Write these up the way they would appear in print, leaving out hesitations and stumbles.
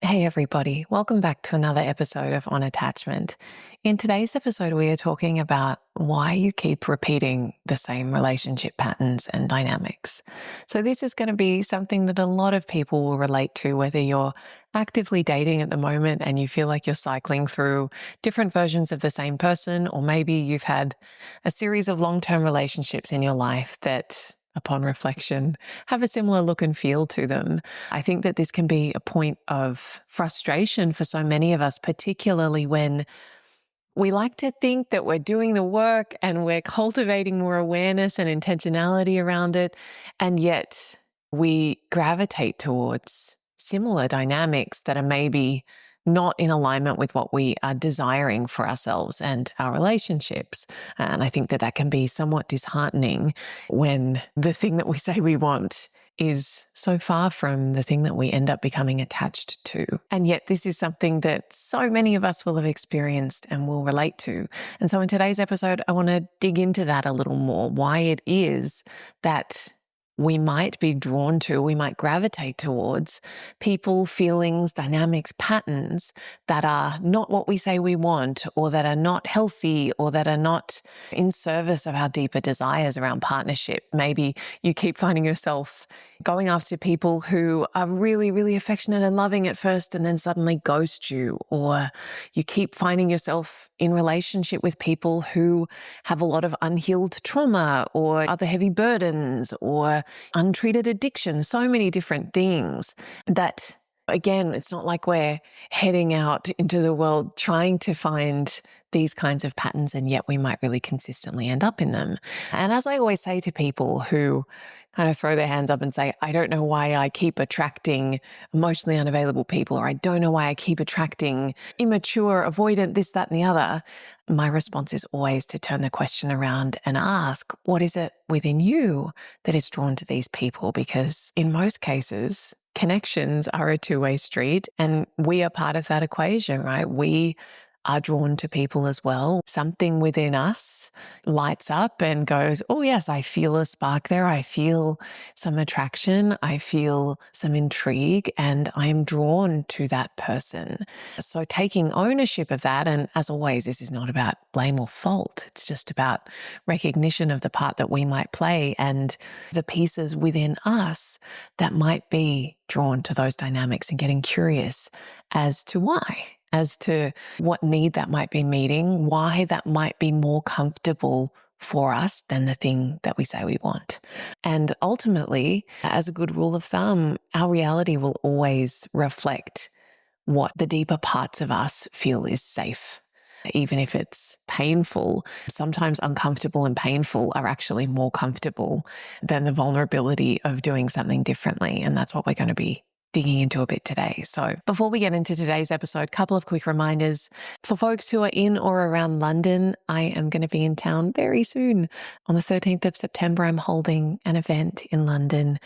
Hey everybody, welcome back to another episode of On Attachment. In today's episode, we are talking about why you keep repeating the same relationship patterns and dynamics. So this is going to be something that a lot of people will relate to, whether you're actively dating at the moment and you feel like you're cycling through different versions of the same person, or maybe you've had a series of long-term relationships in your life that, upon reflection, have a similar look and feel to them. I think that this can be a point of frustration for so many of us, particularly when we like to think that we're doing the work and we're cultivating more awareness and intentionality around it, and yet we gravitate towards similar dynamics that are maybe not in alignment with what we are desiring for ourselves and our relationships. And I think that that can be somewhat disheartening when the thing that we say we want is so far from the thing that we end up becoming attached to. And yet this is something that so many of us will have experienced and will relate to. And so in today's episode, I want to dig into that a little more, why it is that we might be drawn to, we might gravitate towards people, feelings, dynamics, patterns that are not what we say we want, or that are not healthy, or that are not in service of our deeper desires around partnership. Maybe you keep finding yourself going after people who are really, really affectionate and loving at first and then suddenly ghost you, or you keep finding yourself in relationship with people who have a lot of unhealed trauma or other heavy burdens or untreated addiction, so many different things that, again, it's not like we're heading out into the world trying to find these kinds of patterns, and yet we might really consistently end up in them. And as I always say to people who kind of throw their hands up and say, I don't know why I keep attracting emotionally unavailable people, or I don't know why I keep attracting immature, avoidant, this, that, and the other, my response is always to turn the question around and ask, what is it within you that is drawn to these people? Because in most cases, connections are a two-way street, and we are part of that equation, right? We are drawn to people as well. Something within us lights up and goes, oh yes, I feel a spark there. I feel some attraction. I feel some intrigue, and I am drawn to that person. So taking ownership of that, and as always, this is not about blame or fault. It's just about recognition of the part that we might play and the pieces within us that might be drawn to those dynamics, and getting curious as to why, as to what need that might be meeting, why that might be more comfortable for us than the thing that we say we want. And ultimately, as a good rule of thumb, our reality will always reflect what the deeper parts of us feel is safe. Even if it's painful, sometimes uncomfortable and painful are actually more comfortable than the vulnerability of doing something differently. And that's what we're going to be digging into a bit today. So before we get into today's episode, a couple of quick reminders. For folks who are in or around London, I am going to be in town very soon. On the 13th of September, I'm holding an event in London.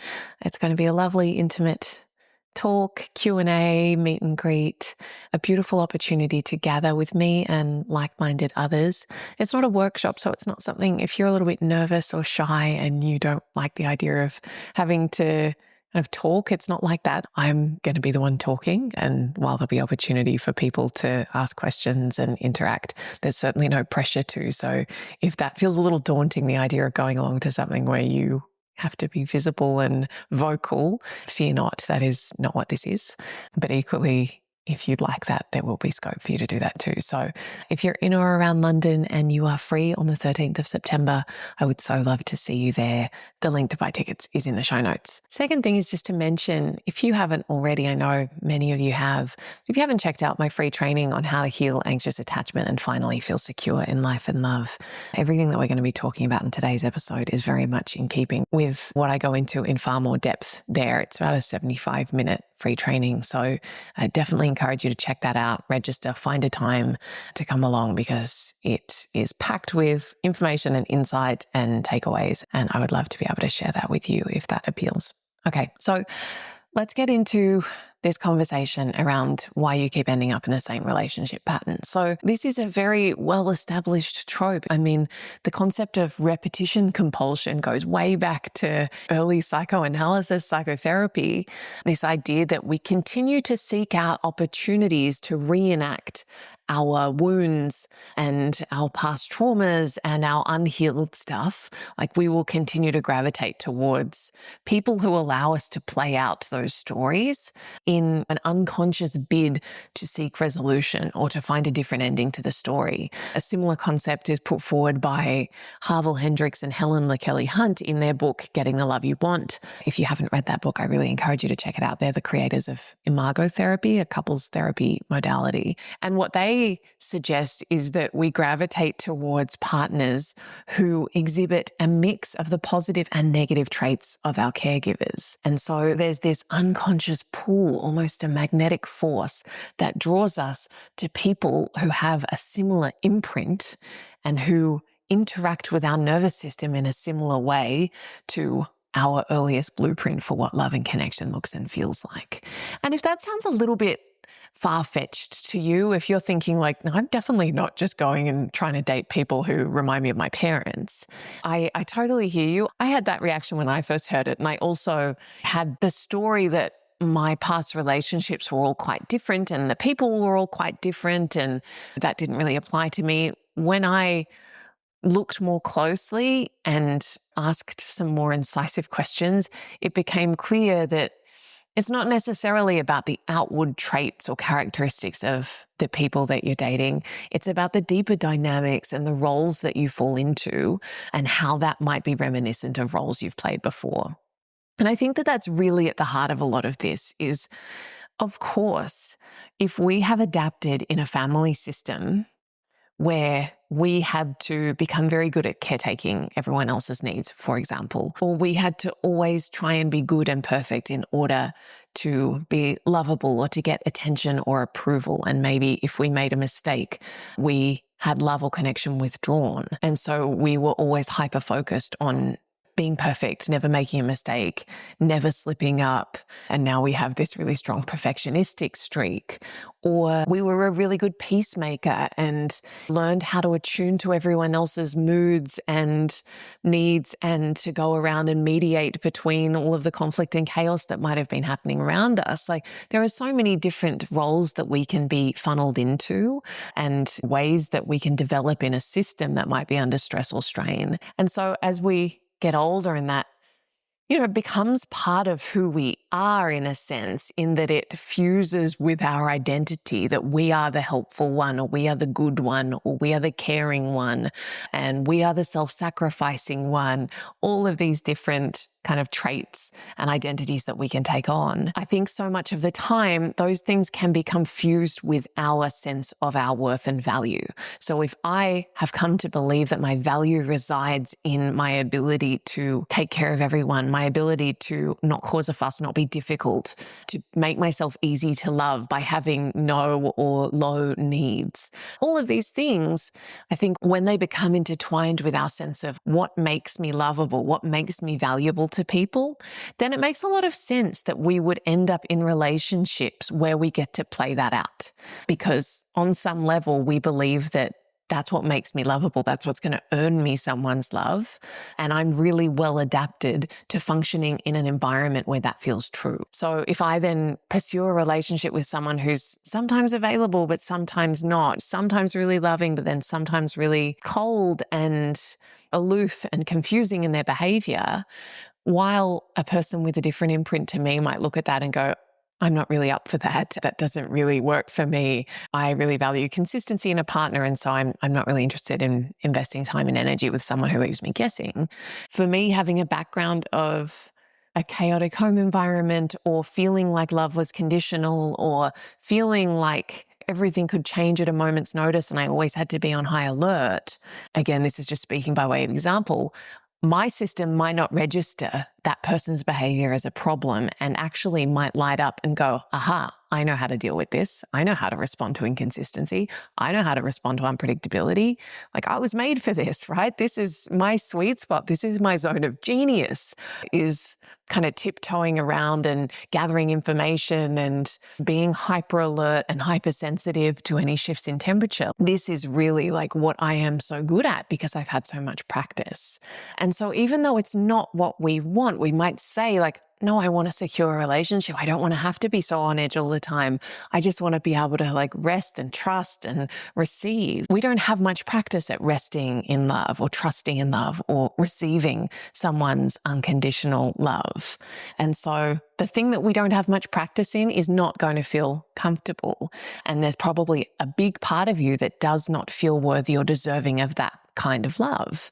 It's going to be a lovely, intimate talk, Q&A, meet and greet, a beautiful opportunity to gather with me and like-minded others. It's not a workshop, so it's not something, if you're a little bit nervous or shy and you don't like the idea of having to kind of talk, it's not like that. I'm going to be the one talking, and while there'll be opportunity for people to ask questions and interact, there's certainly no pressure to. So if that feels a little daunting, the idea of going along to something where you have to be visible and vocal, fear not, that is not what this is. But equally, if you'd like that, there will be scope for you to do that too. So if you're in or around London and you are free on the 13th of September, I would so love to see you there. The link to buy tickets is in the show notes. Second thing is just to mention, if you haven't already, I know many of you have, if you haven't checked out my free training on how to heal anxious attachment and finally feel secure in life and love, everything that we're going to be talking about in today's episode is very much in keeping with what I go into in far more depth there. It's about a 75-minute free training. So I definitely encourage you to check that out, register, find a time to come along, because it is packed with information and insight and takeaways. And I would love to be able to share that with you if that appeals. Okay, so let's get into there's conversation around why you keep ending up in the same relationship pattern. So this is a very well-established trope. I mean, the concept of repetition compulsion goes way back to early psychoanalysis, psychotherapy, this idea that we continue to seek out opportunities to reenact our wounds and our past traumas and our unhealed stuff. Like, we will continue to gravitate towards people who allow us to play out those stories in an unconscious bid to seek resolution or to find a different ending to the story. A similar concept is put forward by Harville Hendricks and Helen LaKelly Hunt in their book, Getting the Love You Want. If you haven't read that book, I really encourage you to check it out. They're the creators of imago therapy, a couples therapy modality. And what they suggest is that we gravitate towards partners who exhibit a mix of the positive and negative traits of our caregivers. And so there's this unconscious pull, almost a magnetic force, that draws us to people who have a similar imprint and who interact with our nervous system in a similar way to our earliest blueprint for what love and connection looks and feels like. And if that sounds a little bit far-fetched to you, if you're thinking like, no, I'm definitely not just going and trying to date people who remind me of my parents, I totally hear you. I had that reaction when I first heard it. And I also had the story that my past relationships were all quite different and the people were all quite different, and that didn't really apply to me. When I looked more closely and asked some more incisive questions, it became clear that it's not necessarily about the outward traits or characteristics of the people that you're dating. It's about the deeper dynamics and the roles that you fall into and how that might be reminiscent of roles you've played before. And I think that that's really at the heart of a lot of this is, of course, if we have adapted in a family system where we had to become very good at caretaking everyone else's needs, for example, or we had to always try and be good and perfect in order to be lovable or to get attention or approval. And maybe if we made a mistake, we had love or connection withdrawn. And so we were always hyper-focused on being perfect, never making a mistake, never slipping up. And now we have this really strong perfectionistic streak. Or we were a really good peacemaker and learned how to attune to everyone else's moods and needs and to go around and mediate between all of the conflict and chaos that might have been happening around us. Like, there are so many different roles that we can be funneled into and ways that we can develop in a system that might be under stress or strain. And so as we get older and that, it becomes part of who we are in a sense, in that it fuses with our identity, that we are the helpful one, or we are the good one, or we are the caring one, and we are the self-sacrificing one, all of these different kind of traits and identities that we can take on. I think so much of the time, those things can become fused with our sense of our worth and value. So if I have come to believe that my value resides in my ability to take care of everyone, my ability to not cause a fuss, not be difficult, to make myself easy to love by having no or low needs, all of these things, I think when they become intertwined with our sense of what makes me lovable, what makes me valuable to people, then it makes a lot of sense that we would end up in relationships where we get to play that out. Because on some level, we believe that that's what makes me lovable. That's what's going to earn me someone's love. And I'm really well adapted to functioning in an environment where that feels true. So if I then pursue a relationship with someone who's sometimes available, but sometimes not, sometimes really loving, but then sometimes really cold and aloof and confusing in their behavior, while a person with a different imprint to me might look at that and go, I'm not really up for that. That doesn't really work for me. I really value consistency in a partner, and so I'm not really interested in investing time and energy with someone who leaves me guessing. For me, having a background of a chaotic home environment, or feeling like love was conditional, or feeling like everything could change at a moment's notice and I always had to be on high alert. Again, this is just speaking by way of example. My system might not register that person's behavior as a problem and actually might light up and go, aha, I know how to deal with this. I know how to respond to inconsistency. I know how to respond to unpredictability. Like, I was made for this, right? This is my sweet spot. This is my zone of genius, is kind of tiptoeing around and gathering information and being hyper alert and hypersensitive to any shifts in temperature. This is really like what I am so good at because I've had so much practice. And so even though it's not what we want, we might say like, no, I want a secure relationship. I don't want to have to be so on edge all the time. I just want to be able to like rest and trust and receive. We don't have much practice at resting in love or trusting in love or receiving someone's unconditional love. And so the thing that we don't have much practice in is not going to feel comfortable. And there's probably a big part of you that does not feel worthy or deserving of that kind of love,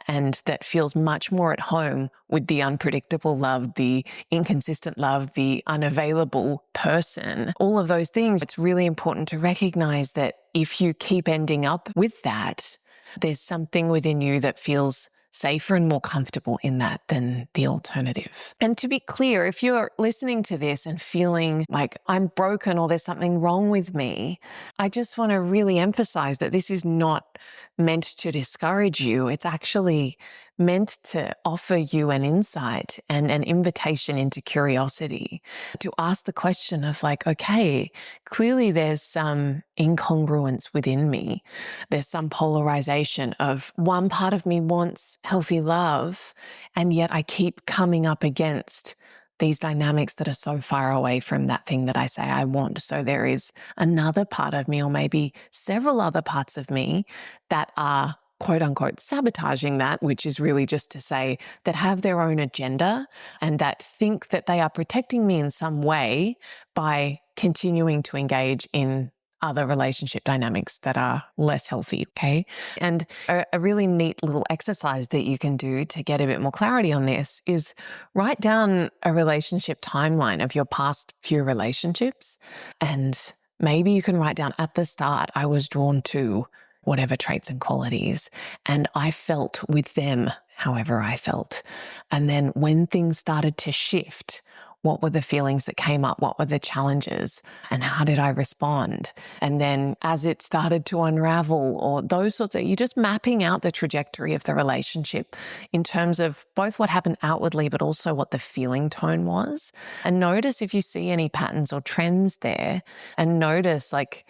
and that feels much more at home with the unpredictable love, the inconsistent love, the unavailable person, all of those things. It's really important to recognize that if you keep ending up with that, there's something within you that feels safer and more comfortable in that than the alternative. And to be clear, if you're listening to this and feeling like I'm broken or there's something wrong with me, I just want to really emphasize that this is not meant to discourage you. It's actually meant to offer you an insight and an invitation into curiosity, to ask the question of like, okay, clearly there's some incongruence within me. There's some polarization of one part of me wants healthy love, and yet I keep coming up against these dynamics that are so far away from that thing that I say I want. So there is another part of me, or maybe several other parts of me, that are quote unquote sabotaging that, which is really just to say that have their own agenda and that think that they are protecting me in some way by continuing to engage in other relationship dynamics that are less healthy, okay? And a really neat little exercise that you can do to get a bit more clarity on this is write down a relationship timeline of your past few relationships. And maybe you can write down at the start, I was drawn to whatever traits and qualities, and I felt with them however I felt. And then when things started to shift, what were the feelings that came up? What were the challenges? And how did I respond? And then as it started to unravel, or those sorts of, you're just mapping out the trajectory of the relationship in terms of both what happened outwardly, but also what the feeling tone was. And notice if you see any patterns or trends there, and notice like,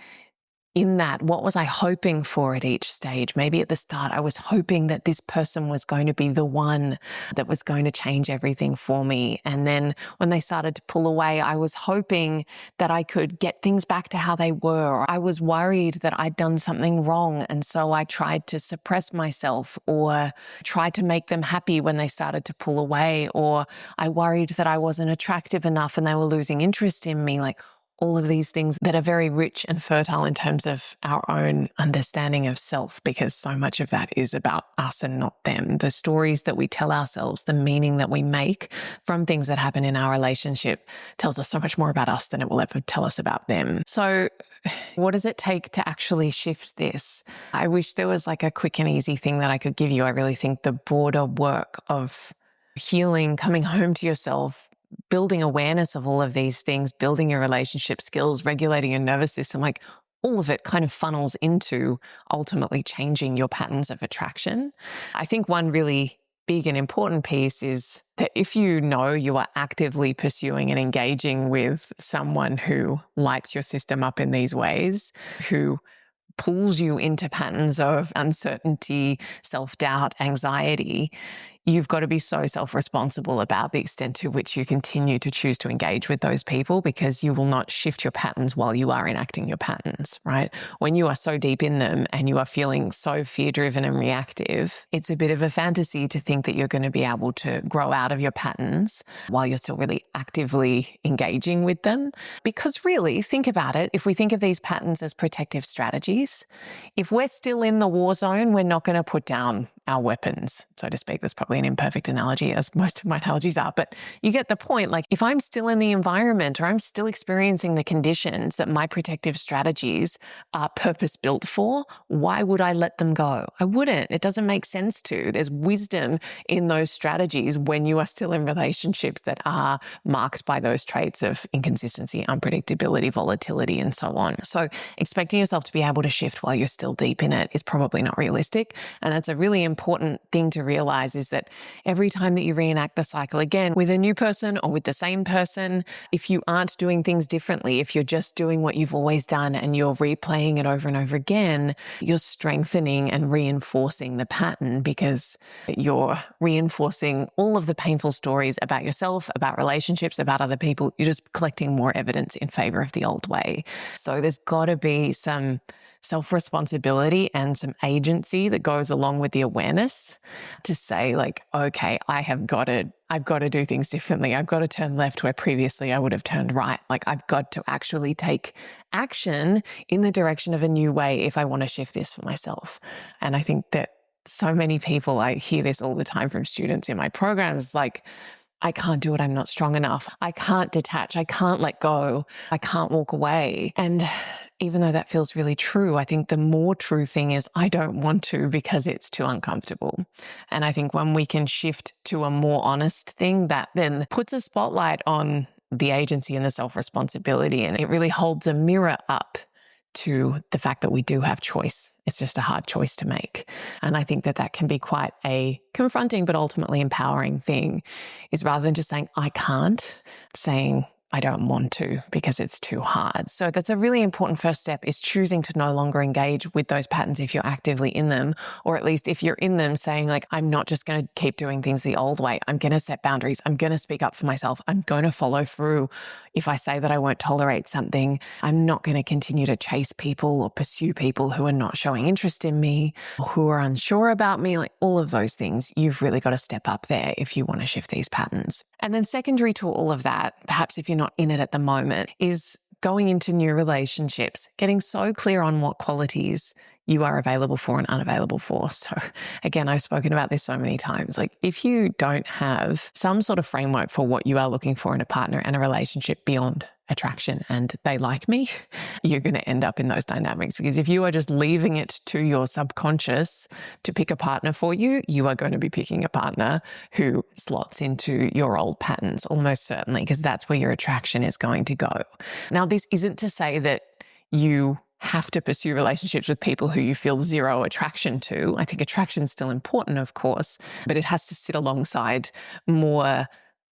in that, what was I hoping for at each stage? Maybe at the start, I was hoping that this person was going to be the one that was going to change everything for me. And then when they started to pull away, I was hoping that I could get things back to how they were. I was worried that I'd done something wrong. And so I tried to suppress myself or tried to make them happy when they started to pull away. Or I worried that I wasn't attractive enough and they were losing interest in me. Like, all of these things that are very rich and fertile in terms of our own understanding of self, because so much of that is about us and not them. The stories that we tell ourselves, the meaning that we make from things that happen in our relationship tells us so much more about us than it will ever tell us about them. So what does it take to actually shift this? I wish there was like a quick and easy thing that I could give you. I really think the broader work of healing, coming home to yourself, building awareness of all of these things, building your relationship skills, regulating your nervous system, like all of it kind of funnels into ultimately changing your patterns of attraction. I think one really big and important piece is that if you know you are actively pursuing and engaging with someone who lights your system up in these ways, who pulls you into patterns of uncertainty, self-doubt, anxiety, you've got to be so self-responsible about the extent to which you continue to choose to engage with those people, because you will not shift your patterns while you are enacting your patterns, right? When you are so deep in them and you are feeling so fear-driven and reactive, it's a bit of a fantasy to think that you're going to be able to grow out of your patterns while you're still really actively engaging with them. Because really, think about it, if we think of these patterns as protective strategies, if we're still in the war zone, we're not going to put down our weapons, so to speak. That's probably an imperfect analogy, as most of my analogies are, but you get the point. Like, if I'm still in the environment or I'm still experiencing the conditions that my protective strategies are purpose-built for, why would I let them go? I wouldn't. It doesn't make sense to. There's wisdom in those strategies when you are still in relationships that are marked by those traits of inconsistency, unpredictability, volatility, and so on. So expecting yourself to be able to shift while you're still deep in it is probably not realistic. And that's a really important thing to realize, is that every time that you reenact the cycle again with a new person or with the same person, if you aren't doing things differently, if you're just doing what you've always done and you're replaying it over and over again, you're strengthening and reinforcing the pattern, because you're reinforcing all of the painful stories about yourself, about relationships, about other people. You're just collecting more evidence in favor of the old way. So there's got to be some self-responsibility and some agency that goes along with the awareness to say, like, okay, I've got to do things differently. I've got to turn left where previously I would have turned right. Like, I've got to actually take action in the direction of a new way if I want to shift this for myself. And I think that so many people, I hear this all the time from students in my programs, like, I can't do it. I'm not strong enough. I can't detach. I can't let go. I can't walk away. And even though that feels really true, I think the more true thing is I don't want to, because it's too uncomfortable. And I think when we can shift to a more honest thing, that then puts a spotlight on the agency and the self-responsibility, and it really holds a mirror up to the fact that we do have choice. It's just a hard choice to make. And I think that that can be quite a confronting but ultimately empowering thing, is rather than just saying, I can't, saying, I don't want to because it's too hard. So that's a really important first step, is choosing to no longer engage with those patterns if you're actively in them, or at least if you're in them, saying, like, I'm not just going to keep doing things the old way. I'm going to set boundaries. I'm going to speak up for myself. I'm going to follow through. If I say that I won't tolerate something, I'm not going to continue to chase people or pursue people who are not showing interest in me or who are unsure about me. Like, all of those things, you've really got to step up there if you want to shift these patterns. And then secondary to all of that, perhaps if you're not in it at the moment, is going into new relationships, getting so clear on what qualities you are available for and unavailable for. So again, I've spoken about this so many times. Like, if you don't have some sort of framework for what you are looking for in a partner and a relationship beyond attraction and they like me, you're going to end up in those dynamics. Because if you are just leaving it to your subconscious to pick a partner for you, you are going to be picking a partner who slots into your old patterns, almost certainly, because that's where your attraction is going to go. Now, this isn't to say that you have to pursue relationships with people who you feel zero attraction to. I think attraction is still important, of course, but it has to sit alongside more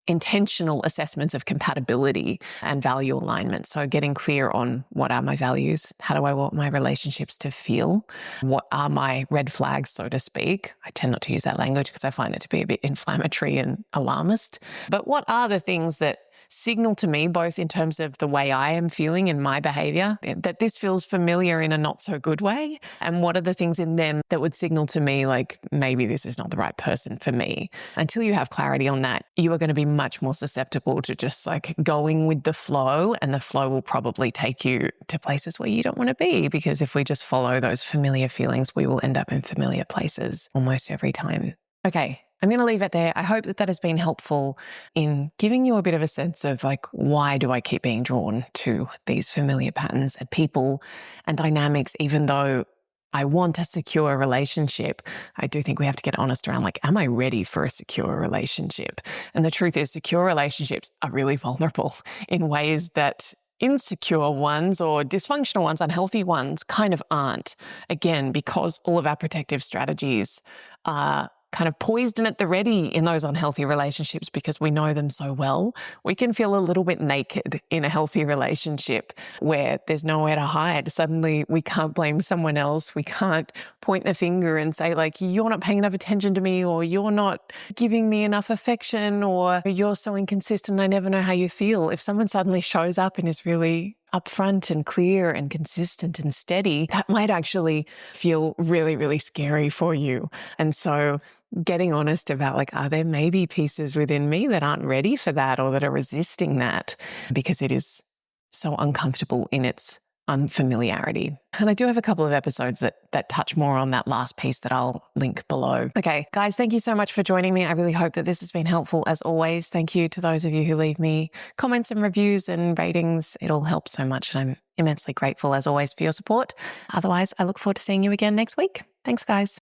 intentional assessments of compatibility and value alignment. So getting clear on, what are my values? How do I want my relationships to feel? What are my red flags, so to speak? I tend not to use that language because I find it to be a bit inflammatory and alarmist. But what are the things that signal to me, both in terms of the way I am feeling in my behavior, that this feels familiar in a not so good way? And what are the things in them that would signal to me, like, maybe this is not the right person for me? Until you have clarity on that, you are going to be much more susceptible to just like going with the flow, and the flow will probably take you to places where you don't want to be, because if we just follow those familiar feelings, we will end up in familiar places almost every time. Okay, I'm going to leave it there. I hope that that has been helpful in giving you a bit of a sense of, like, why do I keep being drawn to these familiar patterns and people and dynamics, even though I want a secure relationship. I do think we have to get honest around, like, am I ready for a secure relationship? And the truth is, secure relationships are really vulnerable in ways that insecure ones or dysfunctional ones, unhealthy ones, kind of aren't. Again, because all of our protective strategies are kind of poised and at the ready in those unhealthy relationships, because we know them so well. We can feel a little bit naked in a healthy relationship where there's nowhere to hide. Suddenly we can't blame someone else. We can't point the finger and say, like, you're not paying enough attention to me, or you're not giving me enough affection, or you're so inconsistent, I never know how you feel. If someone suddenly shows up and is really upfront and clear and consistent and steady, that might actually feel really, really scary for you. And so getting honest about, like, are there maybe pieces within me that aren't ready for that, or that are resisting that because it is so uncomfortable in its unfamiliarity. And I do have a couple of episodes that touch more on that last piece that I'll link below. Okay, guys, thank you so much for joining me. I really hope that this has been helpful as always. Thank you to those of you who leave me comments and reviews and ratings. It all helps so much, and I'm immensely grateful as always for your support. Otherwise, I look forward to seeing you again next week. Thanks, guys.